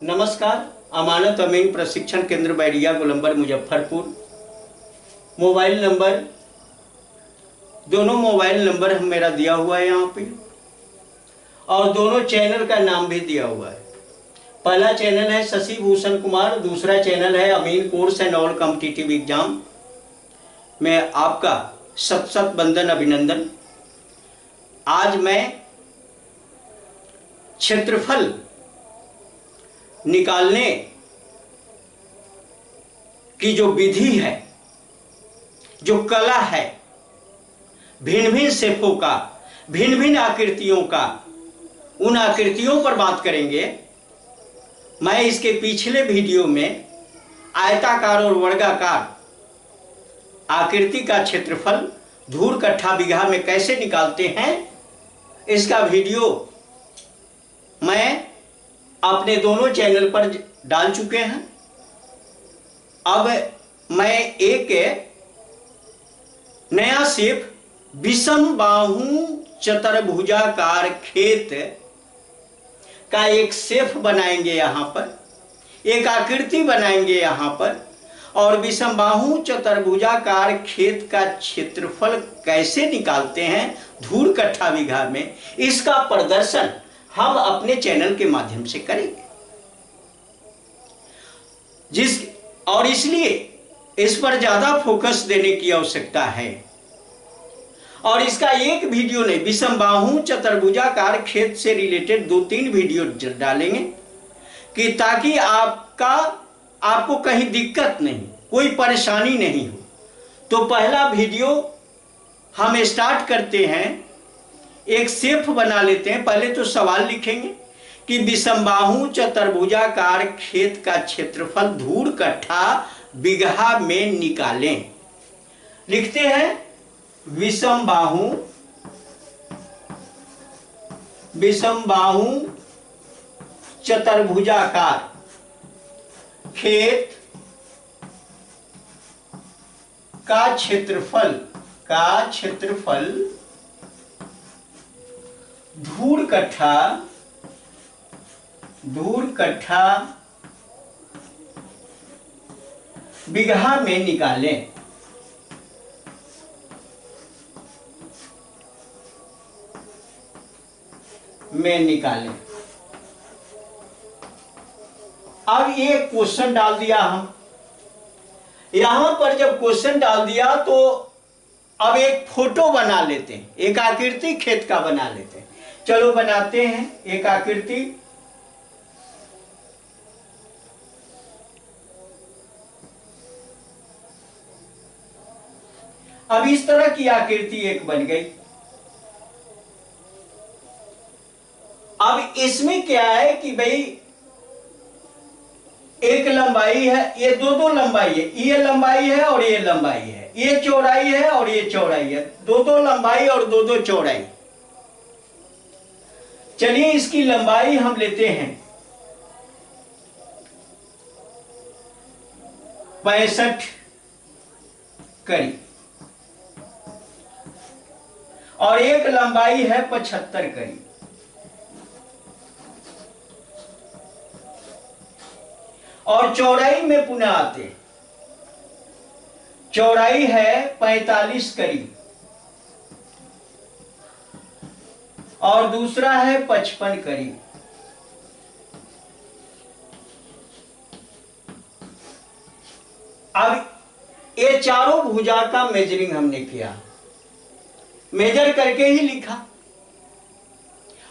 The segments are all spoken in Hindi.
नमस्कार। अमानत अमीन प्रशिक्षण केंद्र बैरिया गोलंबर मुजफ्फरपुर। मोबाइल नंबर, दोनों मोबाइल नंबर हम मेरा दिया हुआ है यहाँ पे, और दोनों चैनल का नाम भी दिया हुआ है। पहला चैनल है शशि भूषण कुमार, दूसरा चैनल है Amin course and all competitive exam. मैं आपका सत सत वंदन अभिनंदन। आज मैं क्षेत्रफल निकालने की जो विधि है, जो कला है, भिन्न भिन्न शेपों का, भिन्न भिन्न आकृतियों का, उन आकृतियों पर बात करेंगे। मैं इसके पिछले वीडियो में आयताकार और वर्गाकार आकृति का क्षेत्रफल धूर कट्ठा बीघा में कैसे निकालते हैं, इसका वीडियो मैं अपने दोनों चैनल पर डाल चुके हैं। अब मैं एक नया शेप विषम बाहु चतुर्भुजाकार खेत का एक शेप बनाएंगे, यहाँ पर एक आकृति बनाएंगे यहाँ पर, और विषम बाहु चतुर्भुजाकार खेत का क्षेत्रफल कैसे निकालते हैं धूर कट्ठा बीघा में, इसका प्रदर्शन हम अपने चैनल के माध्यम से करेंगे। और इसलिए इस पर ज्यादा फोकस देने की आवश्यकता है। और इसका एक वीडियो नहीं, विषम बाहु चतुर्भुजाकार खेत से रिलेटेड 2-3 वीडियो डालेंगे कि ताकि आपको कहीं दिक्कत नहीं, कोई परेशानी नहीं हो। तो पहला वीडियो हम स्टार्ट करते हैं, एक शेप बना लेते हैं। पहले तो सवाल लिखेंगे कि विषम बाहु चतुर्भुजाकार खेत का क्षेत्रफल धूर कट्ठा बीघा में निकालें। लिखते हैं विषम बाहु चतुर्भुजाकार खेत का क्षेत्रफल धूर कट्ठा बीघा में निकालें। अब ये क्वेश्चन डाल दिया हम यहां पर। जब क्वेश्चन डाल दिया तो अब एक फोटो बना लेते हैं, एक आकृति खेत का बना लेते हैं। चलो बनाते हैं एक आकृति। अब इस तरह की आकृति एक बन गई। अब इसमें क्या है कि भाई एक लंबाई है, ये दो लंबाई है, ये लंबाई है और ये लंबाई है, ये चौड़ाई है और ये चौड़ाई है, दो लंबाई और दो चौड़ाई। चलिए इसकी लंबाई हम लेते हैं 65 करी, और एक लंबाई है 75 करी, और चौड़ाई में पुनः आते हैं। चौड़ाई है 45 करी और दूसरा है 55 करी। अब ये चारों भुजा का मेजरिंग हमने किया, मेजर करके ही लिखा,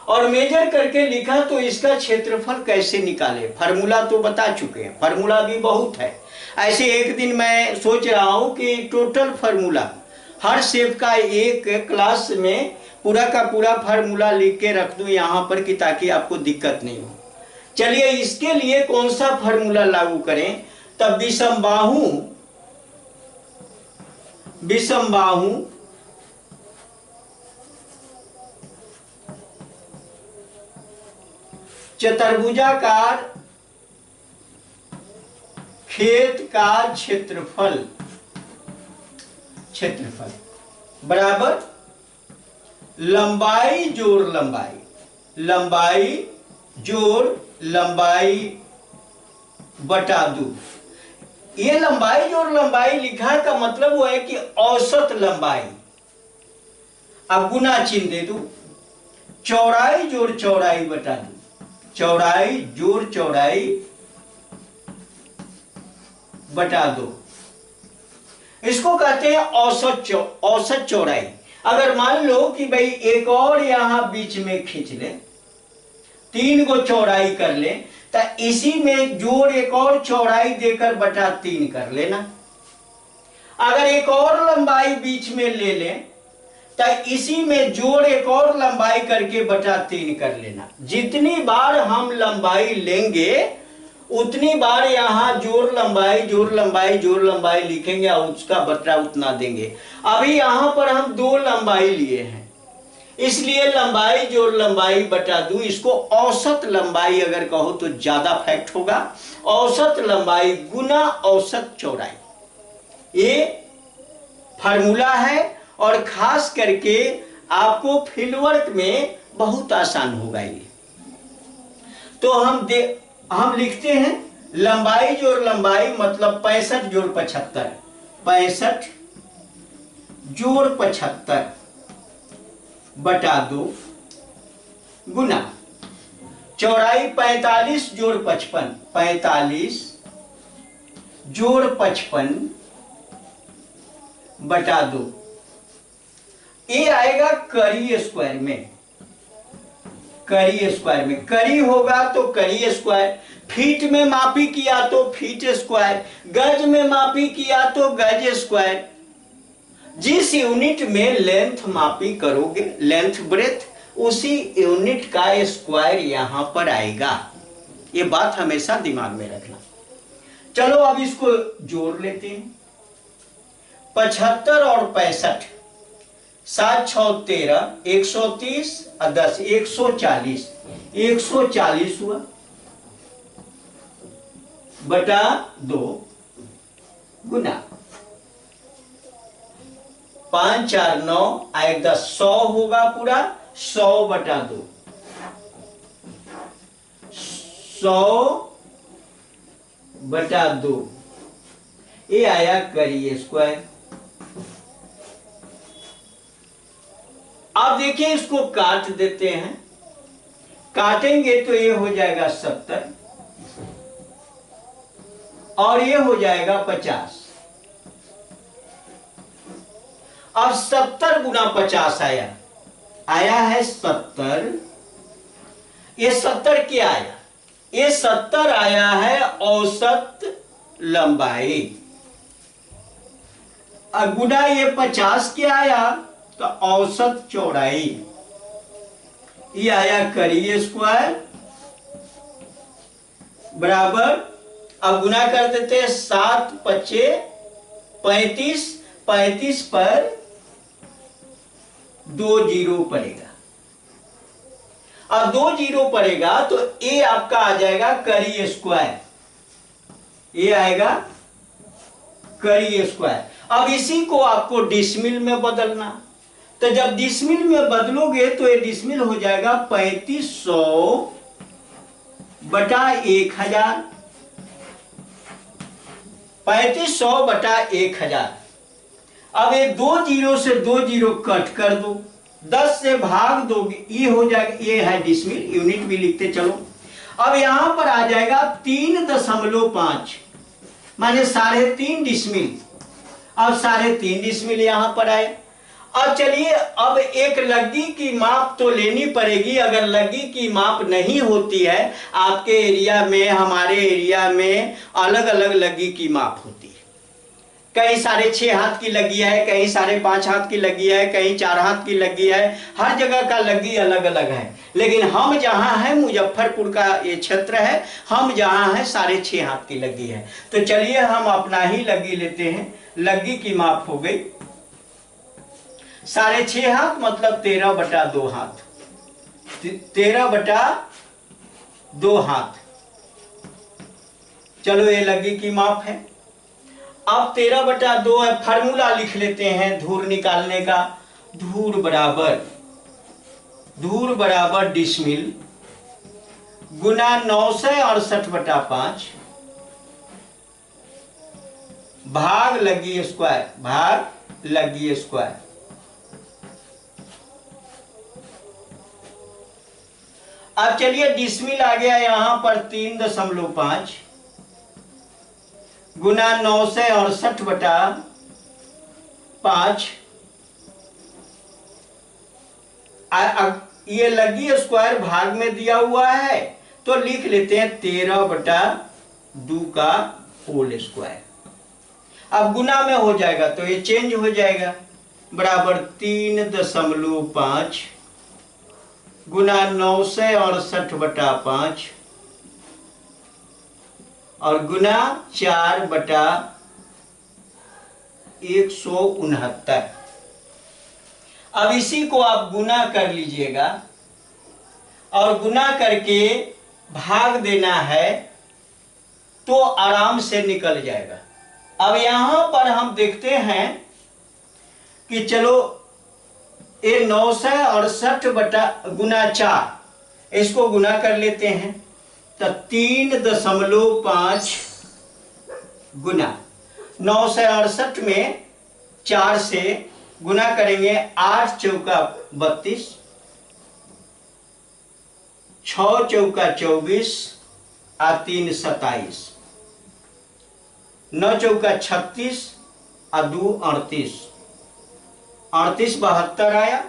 और मेजर करके लिखा तो इसका क्षेत्रफल कैसे निकाले, फार्मूला तो बता चुके हैं, फार्मूला भी बहुत है। ऐसे एक दिन मैं सोच रहा हूं कि टोटल फार्मूला हर शेप का एक क्लास में पूरा का पूरा फार्मूला लिख के रख दूं यहां पर, कि ताकि आपको दिक्कत नहीं हो। चलिए इसके लिए कौन सा फार्मूला लागू करें। तब विषम बाहु चतुर्भुजाकार खेत का क्षेत्रफल बराबर लंबाई जोड़ लंबाई, लंबाई जोड़ लंबाई बटा 2। ये लंबाई जोड़ लंबाई लिखा का मतलब वो है कि औसत लंबाई। अब गुना चिन्ह दे दो, चौड़ाई जोड़ चौड़ाई बटा 2, चौड़ाई जोड़ चौड़ाई बटा 2। इसको कहते हैं औसत चौड़ाई। अगर मान लो कि भाई एक और यहां बीच में खींच ले, 3 को चौड़ाई कर ले, तो इसी में जोड़ एक और चौड़ाई देकर बटा 3 कर लेना। अगर एक और लंबाई बीच में ले लें तो इसी में जोड़ एक और लंबाई करके बटा 3 कर लेना। जितनी बार हम लंबाई लेंगे उतनी बार यहां जोड़ लंबाई जोड़ लंबाई जोड़ लंबाई लिखेंगे और उसका बटा उतना देंगे। अभी यहां पर हम 2 लंबाई लिए हैं, इसलिए लंबाई जोड़ लंबाई बटा 2। इसको औसत लंबाई अगर कहो तो ज्यादा फैक्ट होगा। औसत लंबाई गुना औसत चौड़ाई, ये फार्मूला है और खास करके आपको फील्ड वर्क में बहुत आसान होगा ये। तो हम लिखते हैं लंबाई जोड़ लंबाई मतलब 65 जोड़ 75, 65 जोड़ 75 बटा 2 गुना चौड़ाई 45 जोड़ 55, 45 जोड़ 55 बटा 2। ये आएगा करी स्क्वायर में, करी स्क्वायर में। करी होगा तो करी स्क्वायर, फीट में मापी किया तो फीट स्क्वायर, गज में मापी किया तो गज स्क्वायर। जिस यूनिट में लेंथ मापी करोगे, लेंथ ब्रेथ, उसी यूनिट का स्क्वायर यहां पर आएगा। ये बात हमेशा दिमाग में रखना। चलो अब इसको जोड़ लेते हैं। 75 और 65, 7 6 13, 130 और 10 140, 140 हुआ बटा 2 गुना 5 4 9 1 10, 100 होगा पूरा, 100 बटा 2, 100 बटा 2। ये आया करी स्क्वायर। अब देखिए इसको काट देते हैं, काटेंगे तो ये हो जाएगा 70 और ये हो जाएगा 50। अब 70 गुना 50 आया है 70। ये 70 क्या आया? ये 70 आया है औसत लंबाई। अब गुना ये 50 क्या आया? तो औसत चौड़ाई। ये आया करी स्क्वायर बराबर, अब गुना कर देते हैं 7 5 35, 35 पर 2 जीरो पड़ेगा। अब 2 जीरो पड़ेगा तो ये आपका आ जाएगा करी स्क्वायर, ये आएगा करी स्क्वायर। अब इसी को आपको डिसमिल में बदलना, तो जब डिसमिल में बदलोगे तो ये डिसमिल हो जाएगा 3500 बटा 1000, 3500 बटा 1000। अब ये 2 जीरो से 2 जीरो कट कर दो, 10 से भाग दोगे, ये हो जाएगा, ये है डिसमिल, यूनिट भी लिखते चलो। अब यहां पर आ जाएगा 3.5 माने 3.5 डिसमिल। अब 3.5 डिसमिल यहां पर आए। अब चलिए, अब एक लग्गी की माप तो लेनी पड़ेगी। अगर लग्गी की माप नहीं होती है आपके एरिया में, हमारे एरिया में अलग अलग लग्गी की माप होती है। कहीं 6.5 हाथ की लगी है, कहीं 5.5 हाथ की लगी है, कहीं 4 हाथ की लगी है। हर जगह का लगी अलग अलग है। लेकिन हम जहां हैं, मुजफ्फरपुर का ये क्षेत्र है, हम जहां हैं 6.5 हाथ की लगी है। तो चलिए हम अपना ही लगी लेते हैं। लगी की माप हो गई 6.5 हाथ मतलब 13 बटा 2 हाथ, 13 बटा 2 हाथ। चलो ये लगी की माप है। अब 13 बटा 2 है, फार्मूला लिख लेते हैं धूर निकालने का। धूर बराबर डिसमिल गुना 968 बटा 5 भाग लगी स्क्वायर, भाग लगी स्क्वायर। अब चलिए डिसमिल आ गया यहां पर 3.5 गुना 968/5। ये लगी स्क्वायर भाग में दिया हुआ है तो लिख लेते हैं 13/2 का होल स्क्वायर। अब गुना में हो जाएगा तो ये चेंज हो जाएगा, बराबर 3.5 गुना 968/5 और गुना 4/169। अब इसी को आप गुना कर लीजिएगा और गुना करके भाग देना है तो आराम से निकल जाएगा। अब यहां पर हम देखते हैं कि चलो ये 968 गुना 4 इसको गुना कर लेते हैं तो 3.5 गुना 968 में 4 से गुना करेंगे, 8 चौका 32, 6 चौका 24 और 3 27, 9 चौका 36 और 2 38, 38 72 आया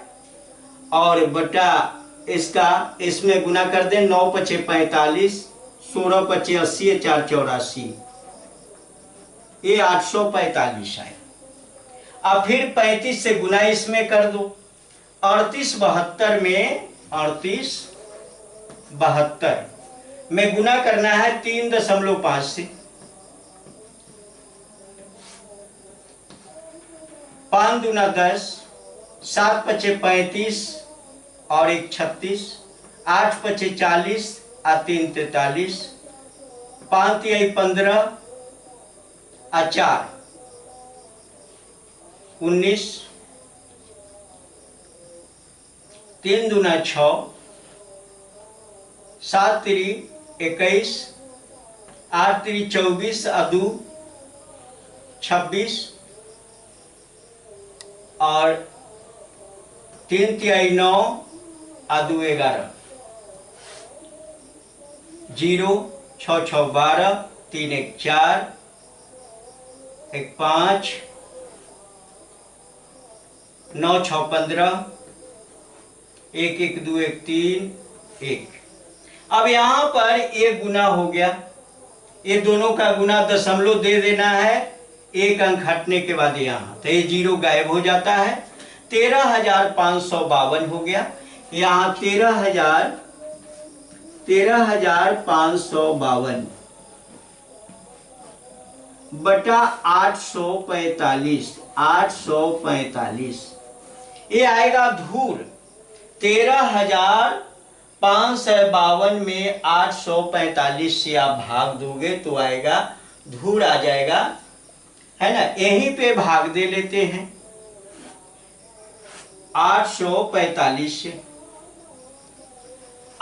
और बटा इसका इसमें गुना कर दें 9 पचे 45, 16 पचे 80, 4 84, ये 845 आया। अब फिर 35 से गुना इसमें कर दो, 38 72 में 38 72 में गुना करना है 3.5 से, 5 दूना 10, 7 पचे 35 और 1 36, 8 पचे 40 और 3 43, 5 तिहाई 15 और 4 19, 3 दूना 6, 7 तिरी 21, 8 तिरी 24 और 2 26 और 3 तिहाई 9 और 2 11, 0 6 6 12, 3 1 4, 1 5, 9 6 15, 1 1 2 1 3 1। अब यहां पर ये गुना हो गया, ये दोनों का गुना दशमलव दे देना है, एक अंक हटने के बाद यहाँ तो ये 0 गायब हो जाता है। 13,552 हो गया, यहाँ 13,552 बटा 845, 845 ये आएगा धूर। 13,552 में 845 से आप भाग दोगे तो आएगा धूर आ जाएगा, है ना। यहीं पे भाग दे लेते हैं 845 से।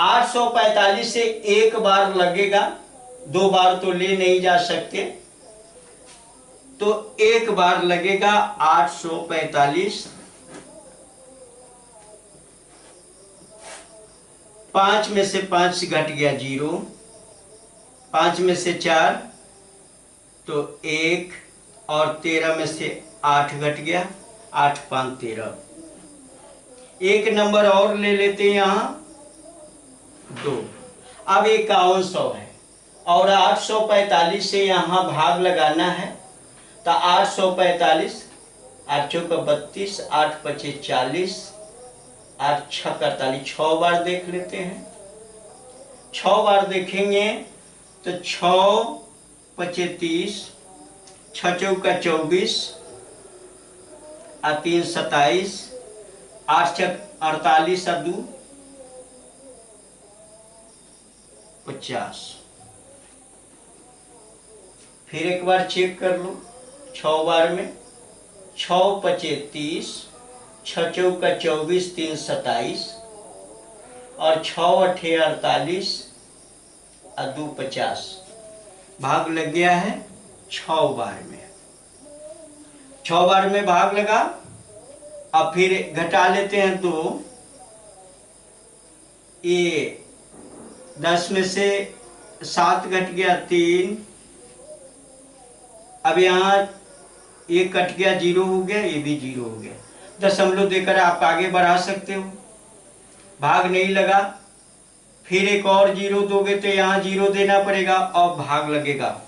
845 से एक बार लगेगा, 2 बार तो ले नहीं जा सकते, तो एक बार लगेगा 845। 5 में से 5 घट गया 0, 5 में से 4 तो 1 और 13 में से 8 घट गया, 8 5 13। एक नंबर और ले लेते हैं यहां 2। अब 5100 है और 845 से यहां भाग लगाना है तो 845, 8 चौका 32, 8 पचे 40, 8 छक्का 48, 6 बार देख लेते हैं। 6 बार देखेंगे तो 6 पचे 30, 6 चौका 24 और 3 27, 8 छक 48 और 2 50। फिर एक बार चेक कर लो 6 बार में, 6 पचे 30, 6 चौका 24, 3 27 और 6 अठे 48 और 2 50। भाग लग गया है 6 बार में। 6 बार में भाग लगा। अब फिर घटा लेते हैं तो ये 10 में से 7 घट गया 3। अब यहाँ ये कट गया 0 हो गया, ये भी 0 हो गया। दशमलव देकर आप आगे बढ़ा सकते हो। भाग नहीं लगा, फिर एक और 0 दोगे तो यहाँ 0 देना पड़ेगा और भाग लगेगा।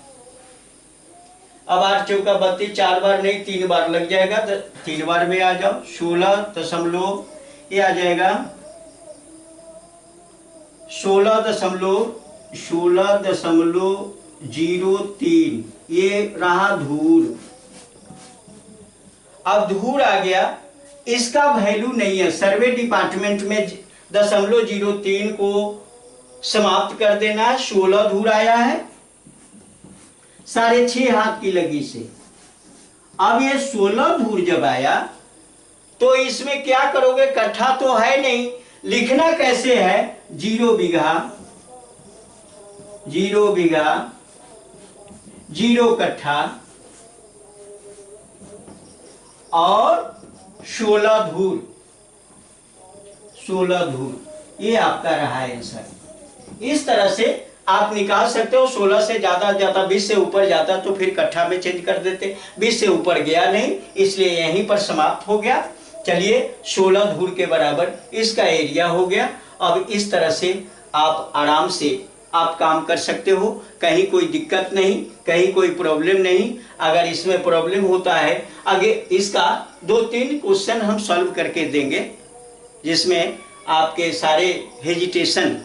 अब 8 चौका 32, 4 बार नहीं 3 बार लग जाएगा। 3 बार में आ जाओ। 16 ये आ जाएगा 16.03। ये रहा धूर। अब धूर आ गया, इसका वैल्यू नहीं है। सर्वे डिपार्टमेंट में 0.03 को समाप्त कर देना है। 16 धूर आया है 6.5 हाथ की लगी से। अब ये 16 धूर जब आया तो इसमें क्या करोगे, कट्ठा तो है नहीं, लिखना कैसे है? 0 बीघा 0 बीघा 0 कट्ठा और 16 धूर 16 धूर। ये आपका रहा है आंसर। इस तरह से आप निकाल सकते हो। 16 से ज्यादा जाता, 20 से ऊपर जाता तो फिर कट्ठा में चेंज कर देते। 20 से ऊपर गया नहीं, इसलिए यहीं पर समाप्त हो गया। चलिए 16 धूर के बराबर इसका एरिया हो गया। अब इस तरह से आप आराम से आप काम कर सकते हो। कहीं कोई दिक्कत नहीं, कहीं कोई प्रॉब्लम नहीं। अगर इसमें प्रॉब्लम होता है, आगे इसका 2-3 क्वेश्चन हम सॉल्व करके देंगे, जिसमें आपके सारे हेजिटेशन,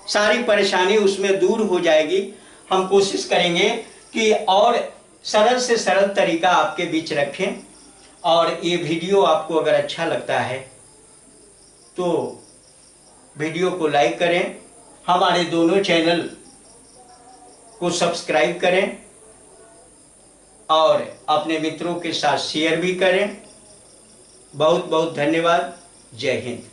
सारी परेशानी उसमें दूर हो जाएगी। हम कोशिश करेंगे कि और सरल से सरल तरीका आपके बीच रखें। और ये वीडियो आपको अगर अच्छा लगता है तो वीडियो को लाइक करें, हमारे दोनों चैनल को सब्सक्राइब करें और अपने मित्रों के साथ शेयर भी करें। बहुत बहुत धन्यवाद। जय हिंद।